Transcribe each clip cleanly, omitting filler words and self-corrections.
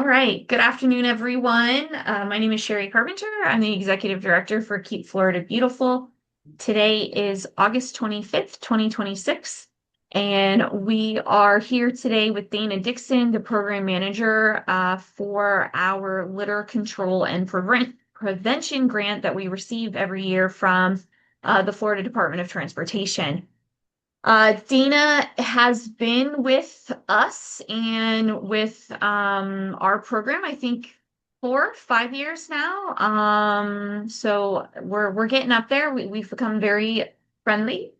right. Good afternoon, everyone. My name is Sherry Carpenter. I'm the Executive Director for Keep Florida Beautiful. Today is August 25th, 2026, and we are here today with Dayna Dixon, the Program Manager for our Litter Control and Prevention Grant that we receive every year from the Florida Department of Transportation. Dayna has been with us and with our program, I think 4, 5 years now. So we're getting up there. We've become very friendly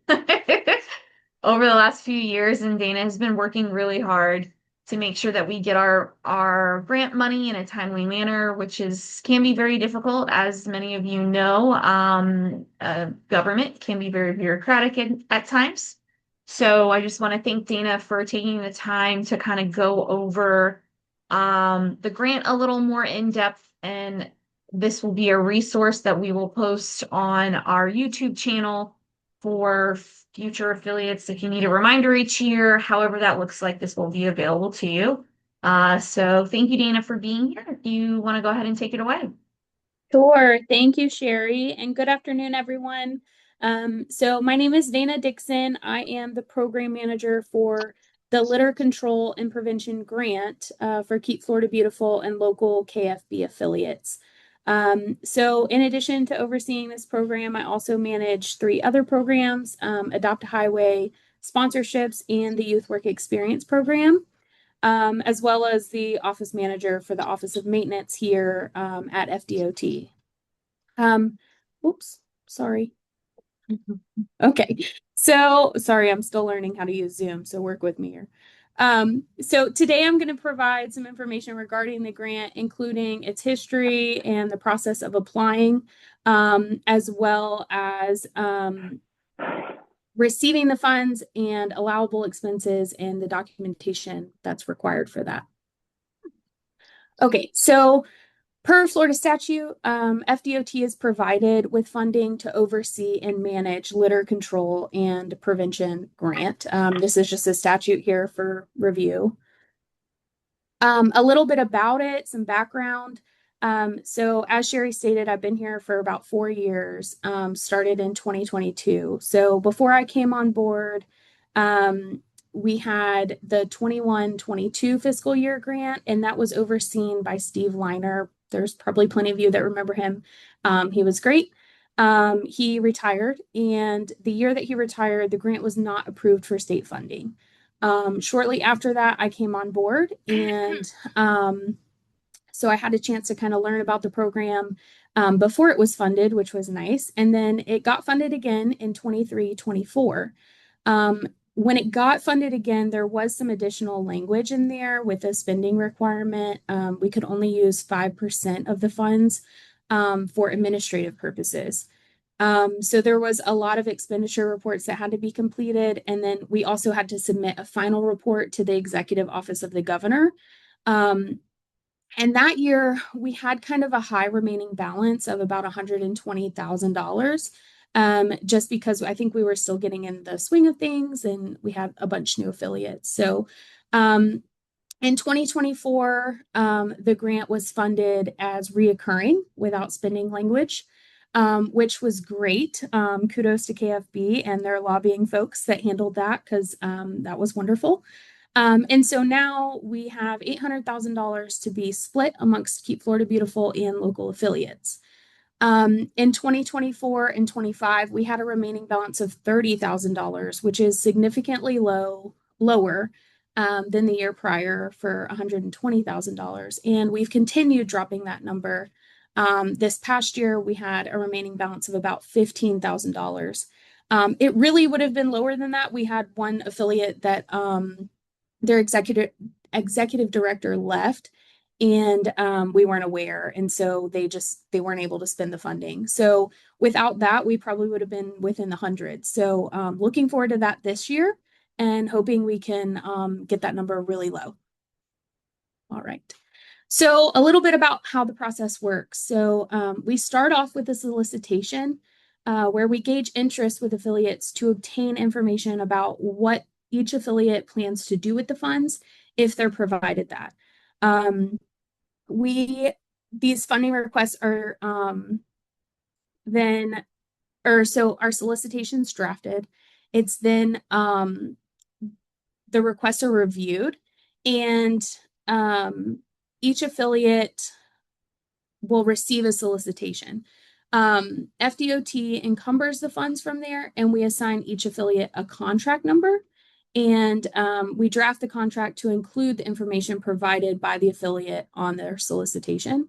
over the last few years, and Dayna has been working really hard to make sure that we get our grant money in a timely manner, which is can be very difficult, as many of you know. Government can be very bureaucratic at times. So I just want to thank Dayna for taking the time to kind of go over the grant a little more in depth. And this will be a resource that we will post on our YouTube channel for future affiliates. If you need a reminder each year, however that looks like, this will be available to you. So thank you, Dayna, for being here. If you want to go ahead and take it away. Sure. Thank you, Sherry, and good afternoon, everyone. So my name is Dayna Dixon. I am the program manager for the Litter Control and Prevention Grant for Keep Florida Beautiful and local KFB affiliates. So in addition to overseeing this program, I also manage three other programs, Adopt a Highway, sponsorships, and the Youth Work Experience program. As well as the office manager for the Office of Maintenance here at FDOT. Oops, sorry. Okay, so sorry, I'm still learning how to use Zoom, so work with me here. So today I'm going to provide some information regarding the grant, including its history and the process of applying, as well as receiving the funds and allowable expenses and the documentation that's required for that. Okay, so per Florida statute, FDOT is provided with funding to oversee and manage litter control and prevention grant. This is just a statute here for review. A little bit about it, some background. So as Sherry stated, I've been here for about 4 years, started in 2022. So before I came on board, we had the 21-22 fiscal year grant, and that was overseen by Steve Liner. There's probably plenty of you that remember him. He was great. He retired, and the year that he retired, the grant was not approved for state funding. Shortly after that, I came on board, and so I had a chance to kind of learn about the program before it was funded, which was nice. And then it got funded again in 23-24. When it got funded again, there was some additional language in there with a spending requirement. We could only use 5% of the funds for administrative purposes. So there was a lot of expenditure reports that had to be completed. And then we also had to submit a final report to the Executive Office of the Governor. And that year we had kind of a high remaining balance of about $120,000. Just because I think we were still getting in the swing of things and we had a bunch new affiliates. So in 2024, the grant was funded as reoccurring without spending language, which was great. Kudos to KFB and their lobbying folks that handled that because that was wonderful. And so now we have $800,000 to be split amongst Keep Florida Beautiful and local affiliates. In 2024 and 25, we had a remaining balance of $30,000, which is significantly lower than the year prior for $120,000. And we've continued dropping that number. This past year, we had a remaining balance of about $15,000. It really would have been lower than that. We had one affiliate that their executive director left, and we weren't aware, and so they weren't able to spend the funding. So without that, we probably would have been within the hundreds. So looking forward to that this year and hoping we can get that number really low. All right. So a little bit about how the process works. So we start off with a solicitation where we gauge interest with affiliates to obtain information about what each affiliate plans to do with the funds if they're provided that. these funding requests are then or so our solicitation's drafted. It's then the requests are reviewed, and each affiliate will receive a solicitation. FDOT encumbers the funds from there, and we assign each affiliate a contract number. And we draft the contract to include the information provided by the affiliate on their solicitation.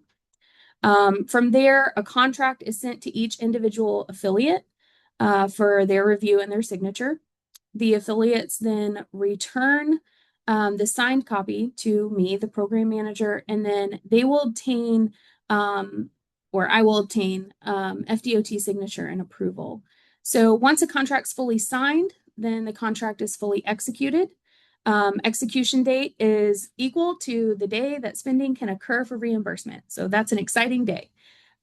From there, a contract is sent to each individual affiliate for their review and their signature. The affiliates then return the signed copy to me, the program manager, and then they will obtain, or I will obtain, FDOT signature and approval. So once a contract's fully signed, then the contract is fully executed. Execution date is equal to the day that spending can occur for reimbursement. So that's an exciting day.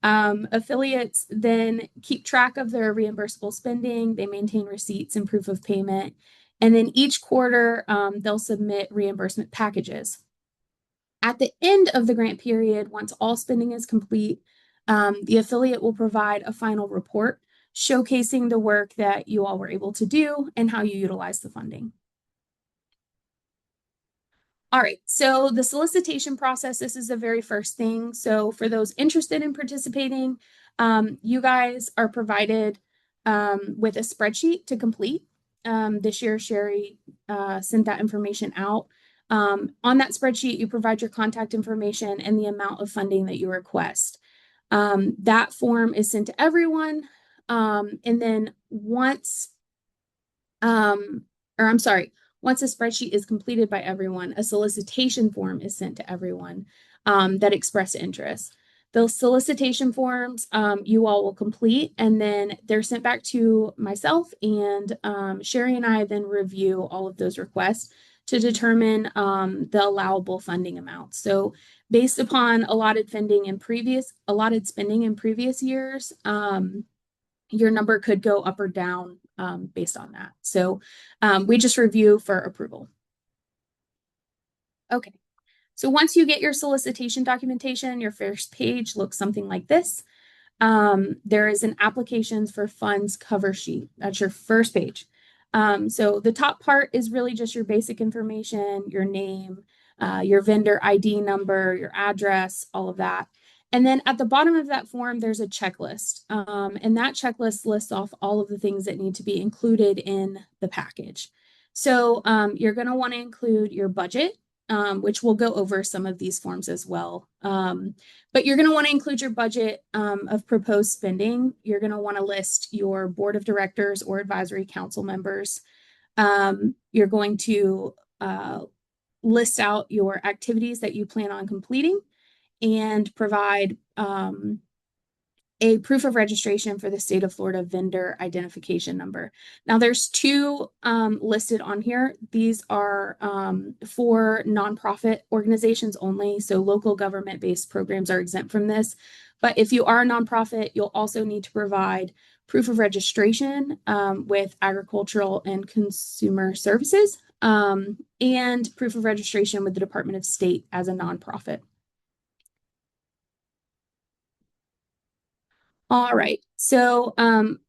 Affiliates then keep track of their reimbursable spending. They maintain receipts and proof of payment. And then each quarter, they'll submit reimbursement packages. At the end of the grant period, once all spending is complete, the affiliate will provide a final report showcasing the work that you all were able to do and how you utilize the funding. All right, so the solicitation process, this is the very first thing. So for those interested in participating, you guys are provided with a spreadsheet to complete. This year, Sherry sent that information out. On that spreadsheet, you provide your contact information and the amount of funding that you request. That form is sent to everyone. And then once a spreadsheet is completed by everyone, a solicitation form is sent to everyone that express interest. Those solicitation forms you all will complete, and then they're sent back to myself, and Sherry and I then review all of those requests to determine the allowable funding amount. So based upon allotted spending in previous years, your number could go up or down based on that. So we just review for approval. Okay, so once you get your solicitation documentation, your first page looks something like this. There is an applications for funds cover sheet. That's your first page. So the top part is really just your basic information, your name, your vendor ID number, your address, all of that. And then at the bottom of that form, there's a checklist. And that checklist lists off all of the things that need to be included in the package. So you're going to want to include your budget, which we'll go over some of these forms as well. But you're going to want to include your budget of proposed spending. You're going to want to list your board of directors or advisory council members. You're going to list out your activities that you plan on completing and provide a proof of registration for the state of Florida vendor identification number. Now there's two listed on here. These are for nonprofit organizations only. So local government-based programs are exempt from this. But if you are a nonprofit, you'll also need to provide proof of registration with Agricultural and Consumer Services and proof of registration with the Department of State as a nonprofit. All right, so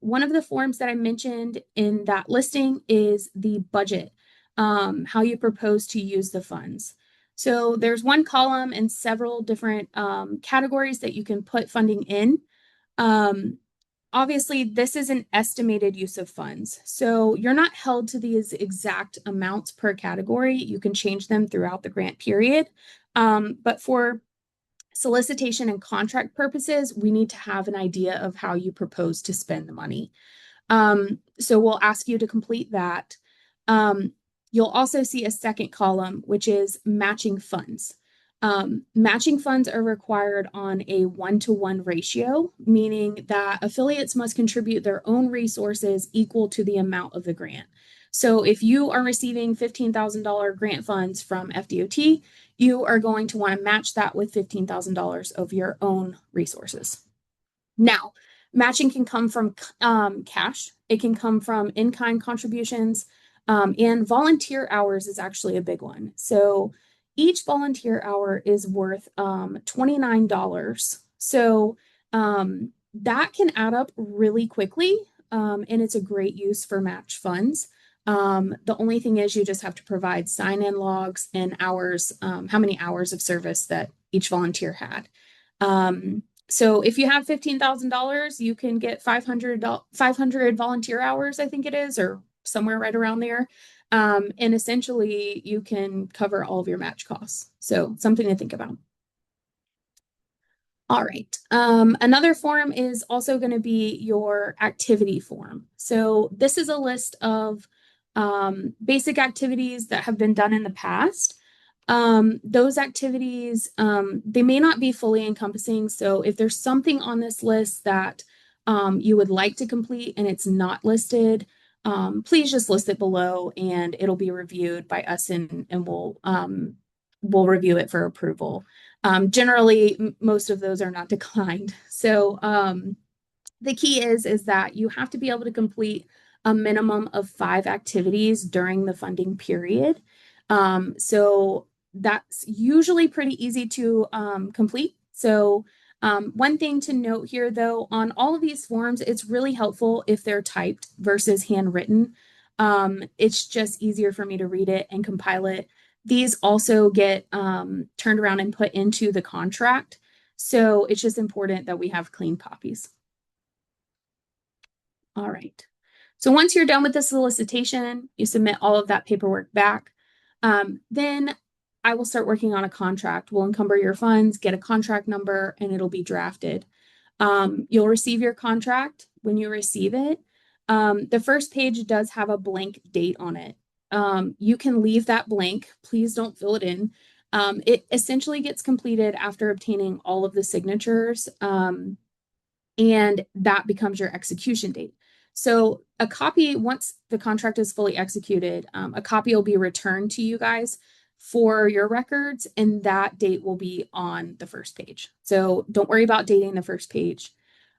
one of the forms that I mentioned in that listing is the budget, how you propose to use the funds. So there's one column and several different categories that you can put funding in. Obviously, this is an estimated use of funds. So you're not held to these exact amounts per category. You can change them throughout the grant period. But for solicitation and contract purposes, we need to have an idea of how you propose to spend the money. So we'll ask you to complete that. You'll also see a second column, which is matching funds. Matching funds are required on a 1-to-1 ratio, meaning that affiliates must contribute their own resources equal to the amount of the grant. So if you are receiving $15,000 grant funds from FDOT, you are going to want to match that with $15,000 of your own resources. Now, matching can come from cash. It can come from in-kind contributions, and volunteer hours is actually a big one. So each volunteer hour is worth $29. So that can add up really quickly, and it's a great use for match funds. The only thing is you just have to provide sign-in logs and hours, how many hours of service that each volunteer had. So if you have $15,000, you can get 500 volunteer hours, I think it is, or somewhere right around there. And essentially you can cover all of your match costs. So something to think about. All right. Another form is also going to be your activity form. So this is a list of basic activities that have been done in the past. Those activities, they may not be fully encompassing. So if there's something on this list that you would like to complete and it's not listed, please just list it below and it'll be reviewed by us and we'll review it for approval. Generally, most of those are not declined. So the key is that you have to be able to complete a minimum of 5 activities during the funding period. So that's usually pretty easy to complete. So one thing to note here, though, on all of these forms, it's really helpful if they're typed versus handwritten. It's just easier for me to read it and compile it. These also get turned around and put into the contract. So it's just important that we have clean copies. All right. So once you're done with the solicitation, you submit all of that paperwork back. Then I will start working on a contract. We'll encumber your funds, get a contract number, and it'll be drafted. You'll receive your contract. When you receive it, the first page does have a blank date on it. You can leave that blank. Please don't fill it in. It essentially gets completed after obtaining all of the signatures, and that becomes your execution date. So a copy, once the contract is fully executed, a copy will be returned to you guys for your records, and that date will be on the first page. So don't worry about dating the first page.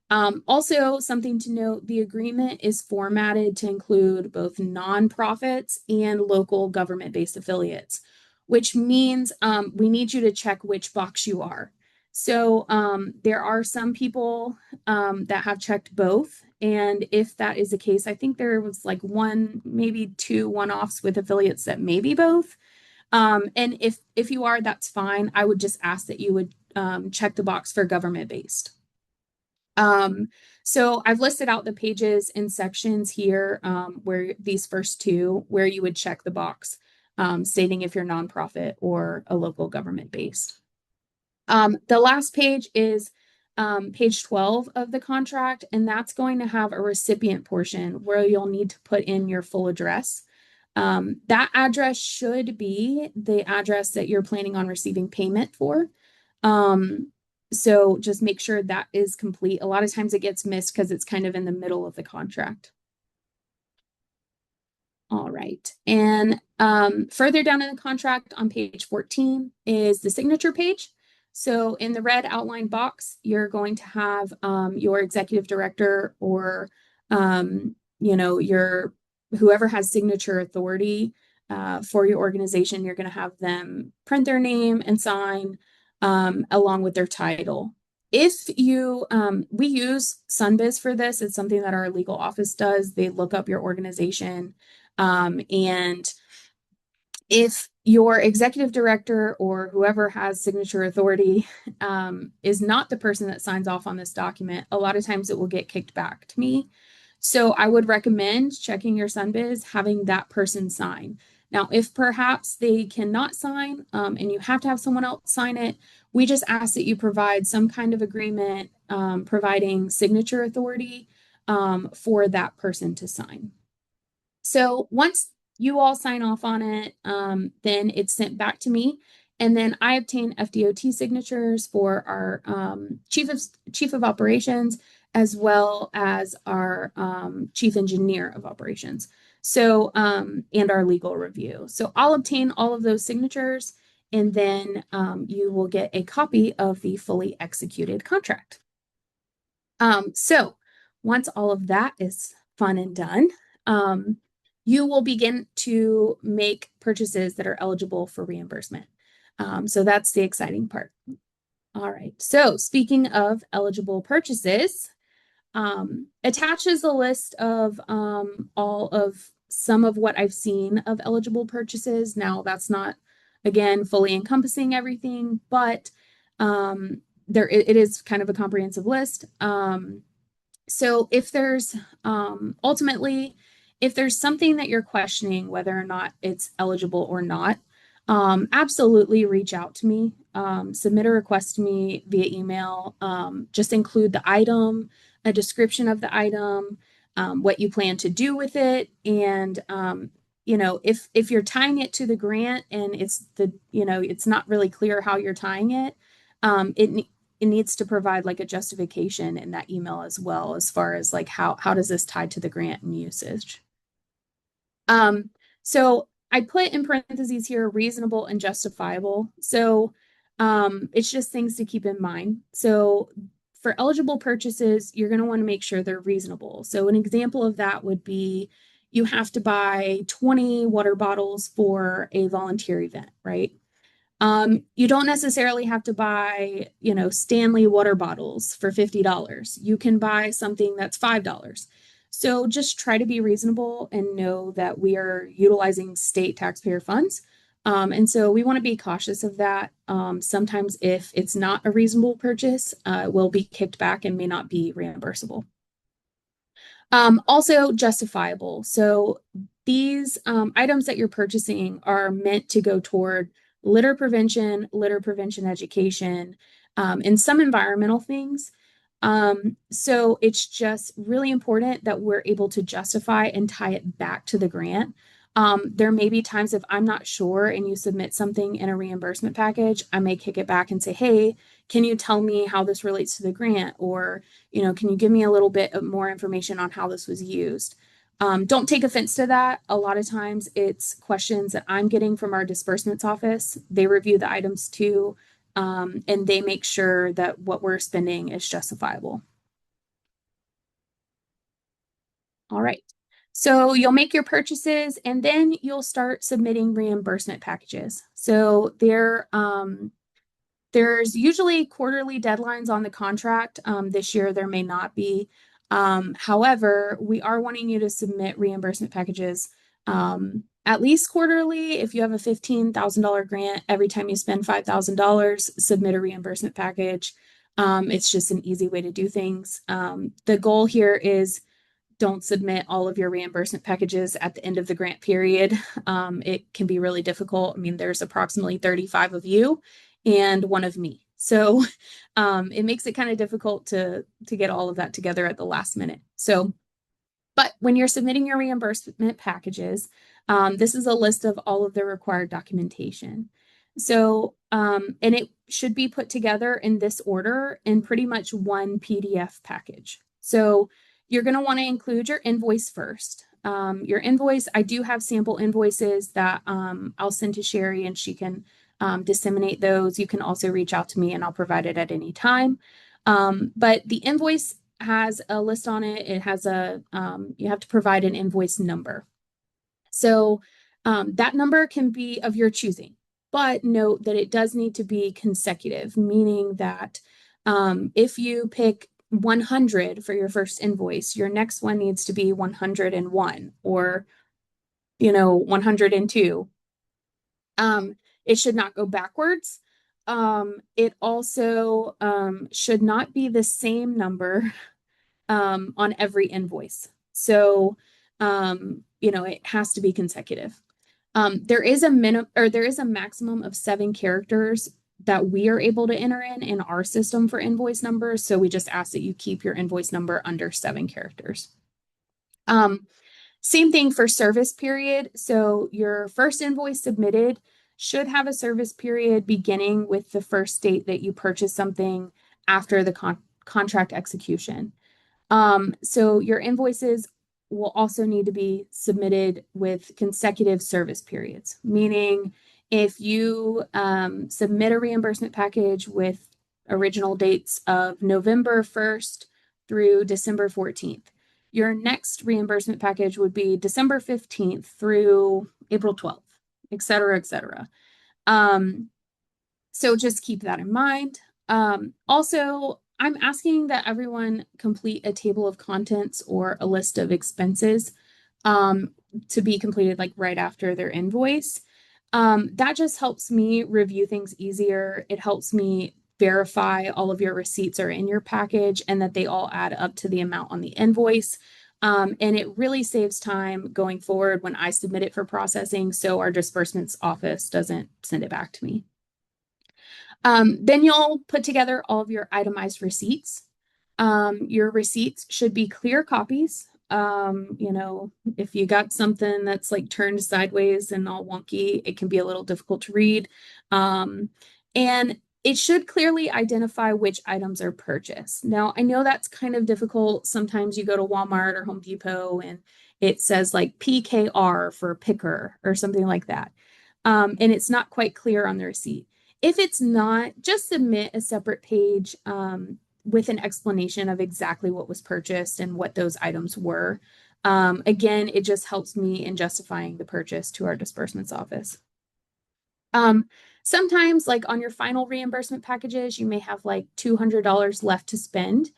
Also, something to note, the agreement is formatted to include both nonprofits and local government-based affiliates, which means we need you to check which box you are. So there are some people that have checked both. And if that is the case, I think there was like one, maybe 2 one-offs with affiliates that may be both. And if you are, that's fine. I would just ask that you would check the box for government-based. So I've listed out the pages and sections here where these first 2, where you would check the box stating if you're nonprofit or a local government based. The last page is page 12 of the contract, and that's going to have a recipient portion where you'll need to put in your full address. That address should be the address that you're planning on receiving payment for. So just make sure that is complete. A lot of times it gets missed because it's kind of in the middle of the contract. All right. And further down in the contract on page 14 is the signature page. So in the red outline box, you're going to have your executive director or, your whoever has signature authority for your organization. You're going to have them print their name and sign along with their title. If you, we use Sunbiz for this. It's something that our legal office does. They look up your organization. And if your executive director or whoever has signature authority is not the person that signs off on this document, a lot of times it will get kicked back to me. So I would recommend checking your Sunbiz, having that person sign. Now, if perhaps they cannot sign and you have to have someone else sign it, we just ask that you provide some kind of agreement providing signature authority for that person to sign. So once you all sign off on it, then it's sent back to me. And then I obtain FDOT signatures for our chief of operations, as well as our chief engineer of operations. So, and our legal review. So I'll obtain all of those signatures, and then you will get a copy of the fully executed contract. So once all of that is fun and done, you will begin to make purchases that are eligible for reimbursement. So that's the exciting part. All right. So speaking of eligible purchases, attaches a list of all of some of what I've seen of eligible purchases. Now, that's not, again, fully encompassing everything, but it is kind of a comprehensive list. So if there's ultimately, if there's something that you're questioning whether or not it's eligible or not, absolutely reach out to me. Submit a request to me via email. Just include the item, a description of the item, what you plan to do with it, and if you're tying it to the grant and it's not really clear how you're tying it, it needs to provide like a justification in that email as well, as far as like how does this tie to the grant and usage. So I put in parentheses here reasonable and justifiable. So it's just things to keep in mind. So for eligible purchases, you're going to want to make sure they're reasonable. So an example of that would be you have to buy 20 water bottles for a volunteer event, right? You don't necessarily have to buy, Stanley water bottles for $50. You can buy something that's $5. So just try to be reasonable and know that we are utilizing state taxpayer funds. And so we want to be cautious of that. Sometimes if it's not a reasonable purchase, it will be kicked back and may not be reimbursable. Also justifiable. So these items that you're purchasing are meant to go toward litter prevention education, and some environmental things. So it's just really important that we're able to justify and tie it back to the grant. There may be times if I'm not sure and you submit something in a reimbursement package, I may kick it back and say, hey, can you tell me how this relates to the grant? Or, can you give me a little bit of more information on how this was used? Don't take offense to that. A lot of times it's questions that I'm getting from our disbursements office. They review the items too, and they make sure that what we're spending is justifiable. All right. So you'll make your purchases and then you'll start submitting reimbursement packages. So there's usually quarterly deadlines on the contract. This year there may not be. However, we are wanting you to submit reimbursement packages at least quarterly. If you have a $15,000 grant, every time you spend $5,000, submit a reimbursement package. It's just an easy way to do things. The goal here is don't submit all of your reimbursement packages at the end of the grant period. It can be really difficult. I mean, there's approximately 35 of you and one of me. So it makes it kind of difficult to get all of that together at the last minute. So, but when you're submitting your reimbursement packages, this is a list of all of the required documentation. So, and it should be put together in this order in pretty much one PDF package. So you're going to want to include your invoice first. Your invoice, I do have sample invoices that I'll send to Sherry and she can disseminate those. You can also reach out to me and I'll provide it at any time. But the invoice has a list on it. It has you have to provide an invoice number. So that number can be of your choosing, but note that it does need to be consecutive, meaning that if you pick 100 for your first invoice, your next one needs to be 101 or 102. It should not go backwards. It also should not be the same number on every invoice. So it has to be consecutive. There is a maximum of 7 characters that we are able to enter in our system for invoice numbers. So we just ask that you keep your invoice number under 7 characters. Same thing for service period. So your first invoice submitted should have a service period beginning with the first date that you purchase something after the contract execution. So your invoices will also need to be submitted with consecutive service periods, meaning if you submit a reimbursement package with original dates of November 1st through December 14th, your next reimbursement package would be December 15th through April 12th, et cetera, et cetera. So just keep that in mind. Also, I'm asking that everyone complete a table of contents or a list of expenses um, to be completed like right after their invoice. That just helps me review things easier. It helps me verify all of your receipts are in your package and that they all add up to the amount on the invoice. And it really saves time going forward when I submit it for processing, so our disbursements office doesn't send it back to me. Then you'll put together all of your itemized receipts. Your receipts should be clear copies. If you got something that's like turned sideways and all wonky, it can be a little difficult to read. And it should clearly identify which items are purchased. Now, I know that's kind of difficult. Sometimes you go to Walmart or Home Depot and it says like PKR for picker or something like that. And it's not quite clear on the receipt. If it's not, just submit a separate page with an explanation of exactly what was purchased and what those items were. Again, it just helps me in justifying the purchase to our disbursements office. Sometimes, like on your final reimbursement packages, you may have like $200 left to spend,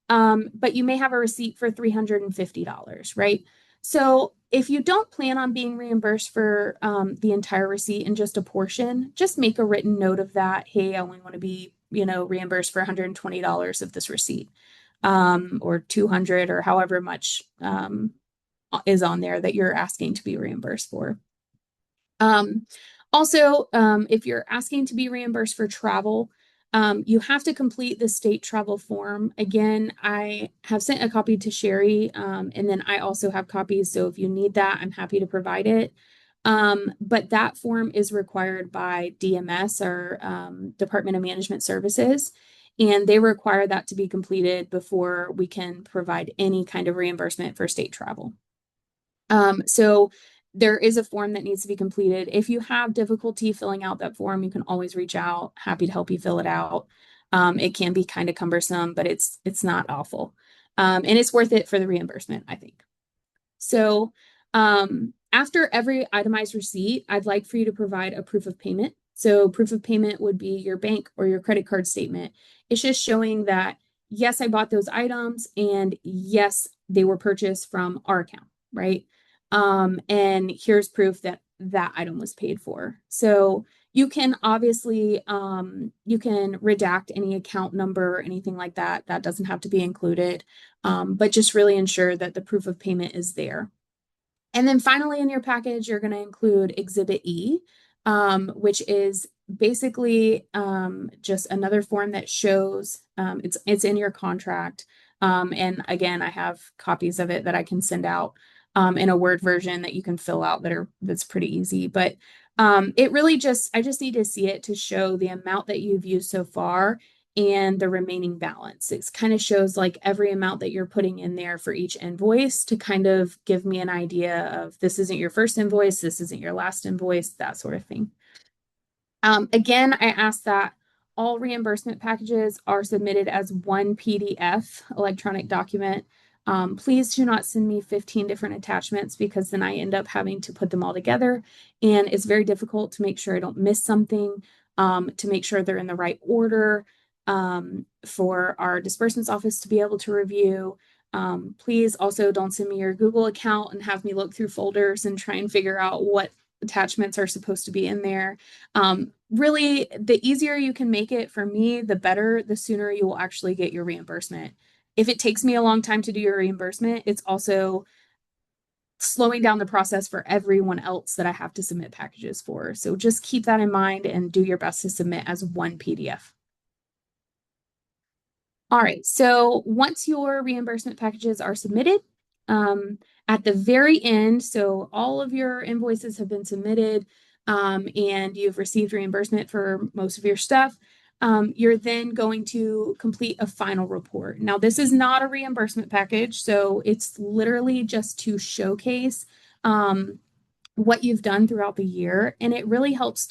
but you may have a receipt for $350, right? So if you don't plan on being reimbursed for the entire receipt and just a portion, just make a written note of that. Hey, I only want to be, reimbursed for $120 of this receipt, or 200 or however much is on there that you're asking to be reimbursed for. Also, if you're asking to be reimbursed for travel, you have to complete the state travel form. Again, I have sent a copy to Sherry, and then I also have copies. So if you need that, I'm happy to provide it. But that form is required by DMS, or Department of Management Services, and they require that to be completed before we can provide any kind of reimbursement for state travel. So there is a form that needs to be completed. If you have difficulty filling out that form, you can always reach out. Happy to help you fill it out. It can be kind of cumbersome, but it's not awful. And it's worth it for the reimbursement, I think. So after every itemized receipt, I'd like for you to provide a proof of payment. So proof of payment would be your bank or your credit card statement. It's just showing that, yes, I bought those items and yes, they were purchased from our account, right? And here's proof that that item was paid for. So you can obviously, you can redact any account number or anything like that. That doesn't have to be included, but just really ensure that the proof of payment is there. And then finally in your package, you're going to include Exhibit E, which is basically just another form that shows it's in your contract. And again, I have copies of it that I can send out in a Word version that you can fill out that's pretty easy. But it really I just need to see it to show the amount that you've used so far and the remaining balance. It kind of shows like every amount that you're putting in there for each invoice to kind of give me an idea of this isn't your first invoice, this isn't your last invoice, that sort of thing. Again, I ask that all reimbursement packages are submitted as one PDF electronic document. Please do not send me 15 different attachments because then I end up having to put them all together. And it's very difficult to make sure I don't miss something, to make sure they're in the right order, for our disbursements office to be able to review. Please also don't send me your Google account and have me look through folders and try and figure out what attachments are supposed to be in there. Really, the easier you can make it for me, the better, the sooner you will actually get your reimbursement. If it takes me a long time to do your reimbursement, it's also slowing down the process for everyone else that I have to submit packages for. So just keep that in mind and do your best to submit as one PDF. All right, so once your reimbursement packages are submitted, at the very end, so all of your invoices have been submitted, and you've received reimbursement for most of your stuff, you're then going to complete a final report. Now, this is not a reimbursement package, so it's literally just to showcase what you've done throughout the year, and it really helps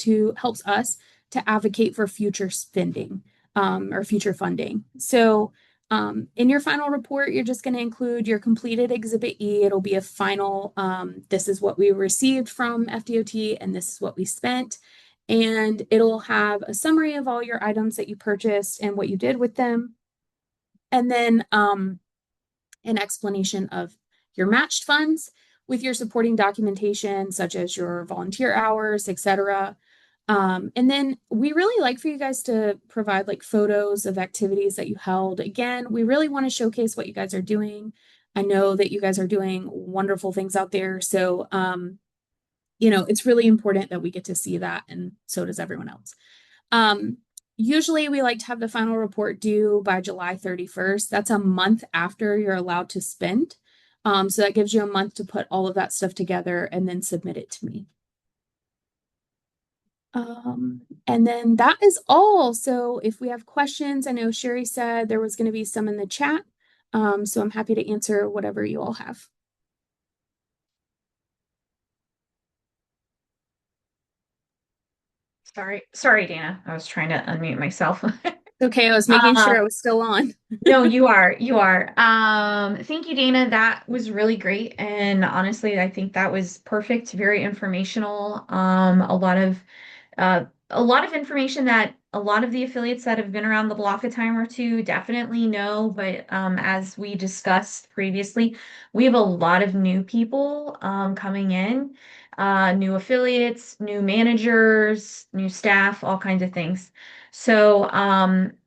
us to advocate for future spending, or future funding. So in your final report, you're just going to include your completed Exhibit E. It'll be a final, this is what we received from FDOT and this is what we spent. and it'll have a summary of all your items that you purchased and what you did with them, and then an explanation of your matched funds with your supporting documentation, such as your volunteer hours, etc. And then we really like for you guys to provide like photos of activities that you held. Again, we really want to showcase what you guys are doing. I know that you guys are doing wonderful things out there. So, it's really important that we get to see that, and so does everyone else. Um, Usually we like to have the final report due by July 31st. That's a month after you're allowed to spend. So that gives you a month to put all of that stuff together and then submit it to me. And then that is all. So if we have questions, I know Sherry said there was going to be some in the chat. So I'm happy to answer whatever you all have. Sorry, Dana. I was trying to unmute myself. Okay, I was making Uh, sure I was still on. no, you are. Thank you, Dana. That was really great. And honestly, I think that was perfect, very informational. A lot of information that a lot of the affiliates that have been around the block a time or two definitely know. But as we discussed previously, we have a lot of new people coming in, new affiliates, new managers, new staff, all kinds of things. So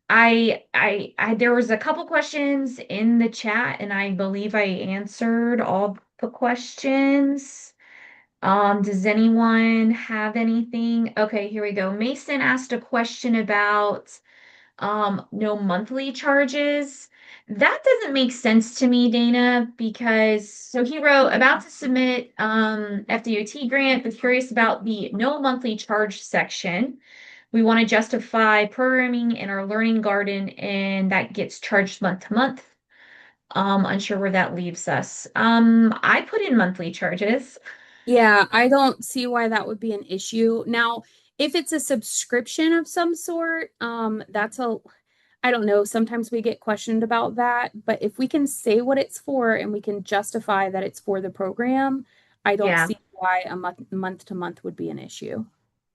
there was a couple questions in the chat, and I believe I answered all the questions. Does anyone have anything? Okay, here we go. Mason asked a question about no monthly charges. That doesn't make sense to me, Dana, because so he wrote about to submit FDOT grant, but curious about the no monthly charge section. We want to justify programming in our learning garden, and that gets charged month to month. Unsure where that leaves us. I put in monthly charges. Yeah, I don't see why that would be an issue. Now, if it's a subscription of some sort, I don't know, sometimes we get questioned about that, but if we can say what it's for and we can justify that it's for the program, I don't Yeah. see why a month to month would be an issue.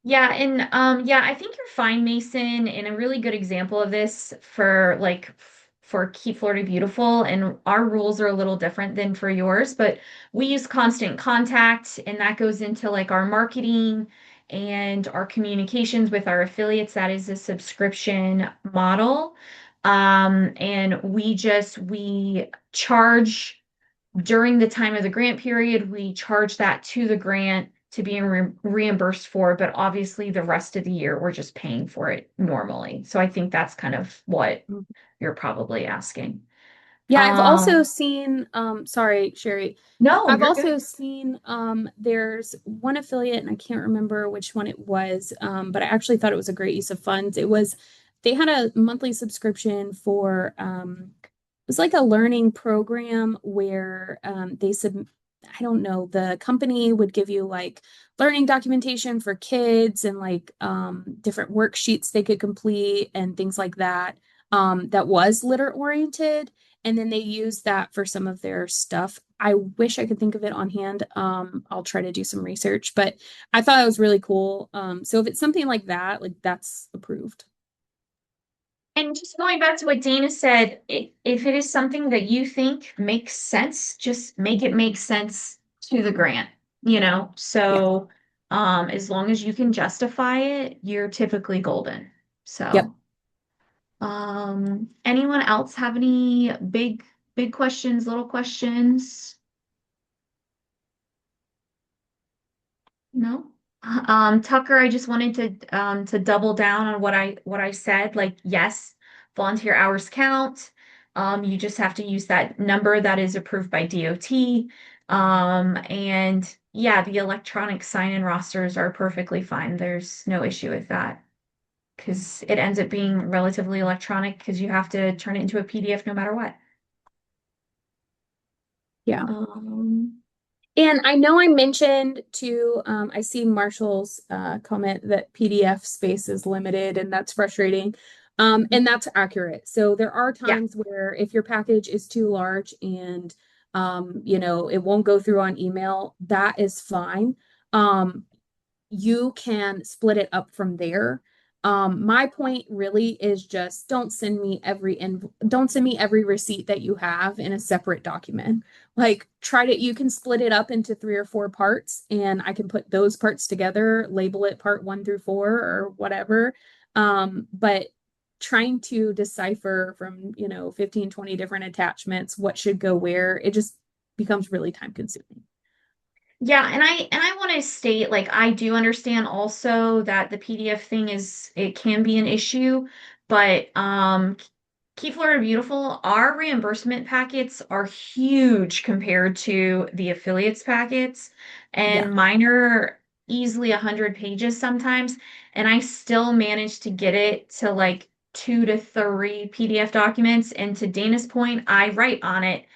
Yeah, and yeah, I think you're fine, Mason, and a really good example of this for for Keep Florida Beautiful, and our rules are a little different than for yours, but we use constant contact, and that goes into like our marketing and our communications with our affiliates. That is a subscription model. And we charge during the time of the grant period, we charge that to the grant to be reimbursed for, but obviously the rest of the year we're just paying for it normally. So I think that's kind of what you're probably asking. Yeah, I've also Um, seen, sorry, Sherry. no, I've you're also good. seen, there's one affiliate, and I can't remember which one it was, but I actually thought it was a great use of funds. They had a monthly subscription for, it was like a learning program where I don't know, the company would give you like learning documentation for kids and like different worksheets they could complete and things like that. That was litter oriented, and then they use that for some of their stuff. I wish I could think of it on hand. I'll try to do some research, but I thought it was really cool. So if it's something like that, like that's approved. And just going back to what Dana said, if it is something that you think makes sense, just make it make sense to the grant, you know? Yeah. So, as long as you can justify it, you're typically golden. Yep. So, anyone else have any big questions, little questions? No? Tucker, I just wanted to double down on what I said. Like, yes, volunteer hours count. You just have to use that number that is approved by DOT. And yeah, the electronic sign-in rosters are perfectly fine. There's no issue with that because it ends up being relatively electronic because you have to turn it into a PDF no matter what. Yeah. Um, And I know I mentioned to, I see Marshall's comment that PDF space is limited, and that's frustrating. And that's accurate. So there are yeah. times where if your package is too large and, it won't go through on email, that is fine. Um, you can split it up from there. My point really is just don't send me every receipt that you have in a separate document. Like you can split it up into 3 or 4 parts and I can put those parts together, label it part 1 through 4 or whatever. But trying to decipher from, 15, 20 different attachments, what should go where, it just becomes really time consuming. Yeah, and I want to state like I do understand also that the PDF thing is it can be an issue, but Keep Florida Beautiful, our reimbursement packets are huge compared to the affiliates packets, Yeah. and mine are easily 100 pages sometimes, and I still manage to get it to like 2 to 3 PDF documents. And to Dana's point, I write on it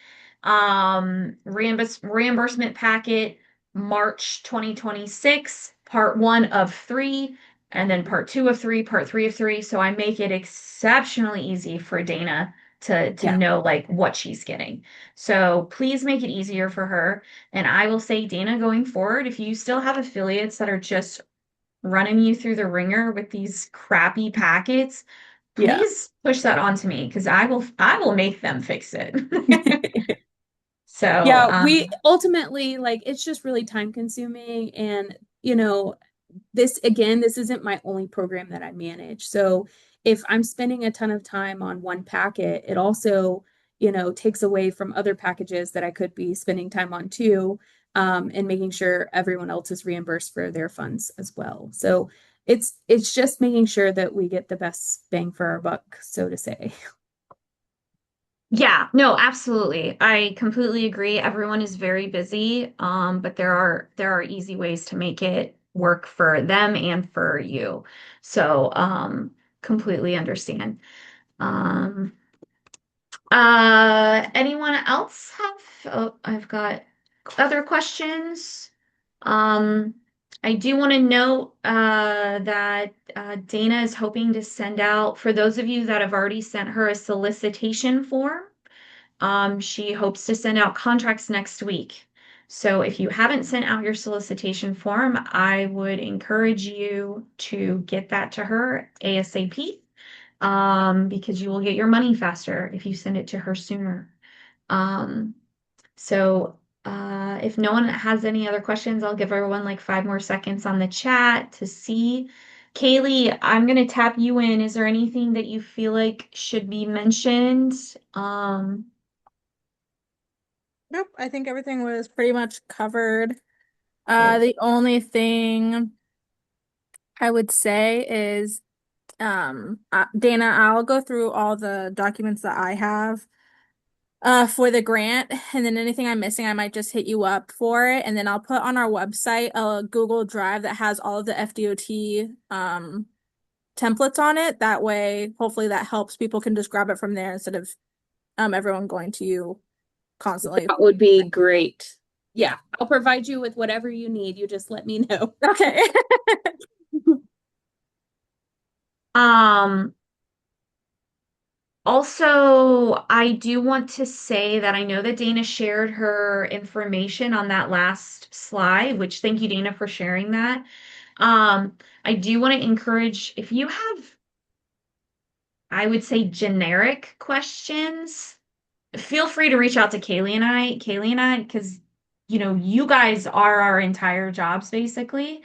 reimbursement packet March 2026, part 1 of 3, and then part 2 of 3, part 3 of 3. So I make it exceptionally easy for Dana to Yeah. know like what she's getting. So please make it easier for her. And I will say, Dana, going forward, if you still have affiliates that are just running you through the ringer with these crappy packets, Yeah. please push that on to me because I will make them fix it. So, Yeah, we ultimately like it's just really time consuming and this isn't my only program that I manage. So if I'm spending a ton of time on one packet, it also, takes away from other packages that I could be spending time on too, and making sure everyone else is reimbursed for their funds as well. So it's just making sure that we get the best bang for our buck, so to say. yeah, no, absolutely. I completely agree. Everyone is very busy, but there are easy ways to make it work for them and for you. So, completely understand. Um, anyone else have? Oh, I've got other questions. Um, I do want to note that Dana is hoping to send out, for those of you that have already sent her a solicitation form, she hopes to send out contracts next week. So if you haven't sent out your solicitation form, I would encourage you to get that to her ASAP, because you will get your money faster if you send it to her sooner. Um, so if no one has any other questions, I'll give everyone like 5 more seconds on the chat to see. Kaylee, I'm gonna tap you in. Is there anything that you feel like should be mentioned? Nope, I think everything was pretty much covered. Okay. The only thing I would say is, Dana, I'll go through all the documents that I have for the grant, and then anything I'm missing, I might just hit you up for it, and then I'll put on our website a Google Drive that has all of the FDOT templates on it. That way, hopefully that helps. People can just grab it from there instead of everyone going to you constantly. That would be great. Yeah, I'll provide you with whatever you need. You just let me know. Okay. Um, Also, I do want to say that I know that Dana shared her information on that last slide, which thank you, Dana, for sharing that. I do want to encourage if you have, I would say, generic questions, feel free to reach out to Kaylee and I, because you guys are our entire jobs basically.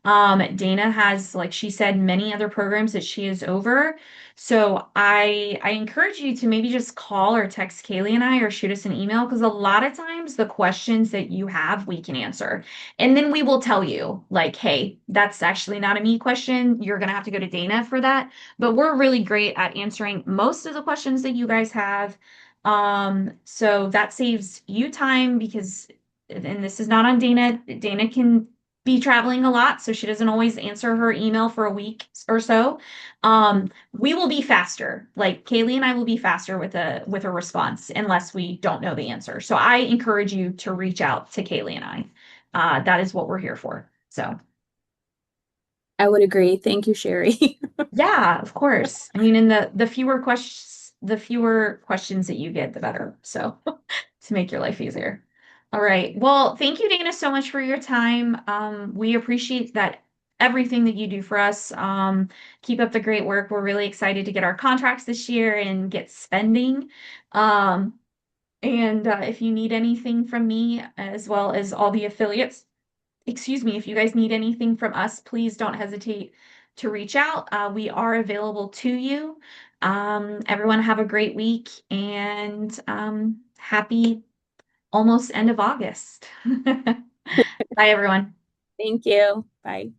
Dana has, like she said, many other programs that she is over. So I encourage you to maybe just call or text Kaylee and I or shoot us an email because a lot of times the questions that you have we can answer. And then we will tell you, like, hey, that's actually not a me question. You're gonna have to go to Dana for that. But we're really great at answering most of the questions that you guys have. So that saves you time because, and this is not on Dana. Dana can be traveling a lot, so she doesn't always answer her email for a week or so. We will be faster. Like Kaylee and I will be faster with a response unless we don't know the answer. So I encourage you to reach out to Kaylee and I. That is what we're here for. So I would agree. Thank you, Sherry. yeah, of course. I mean, and the fewer questions that you get, the better. So to make your life easier. All right. Well, thank you, Dana, so much for your time. We appreciate that everything that you do for us. Keep up the great work. We're really excited to get our contracts this year and get spending. And if you need anything from me, as well as all the affiliates, excuse me, if you guys need anything from us, please don't hesitate to reach out. We are available to you. Everyone have a great week and happy almost end of August. Bye, everyone. Thank you. Bye.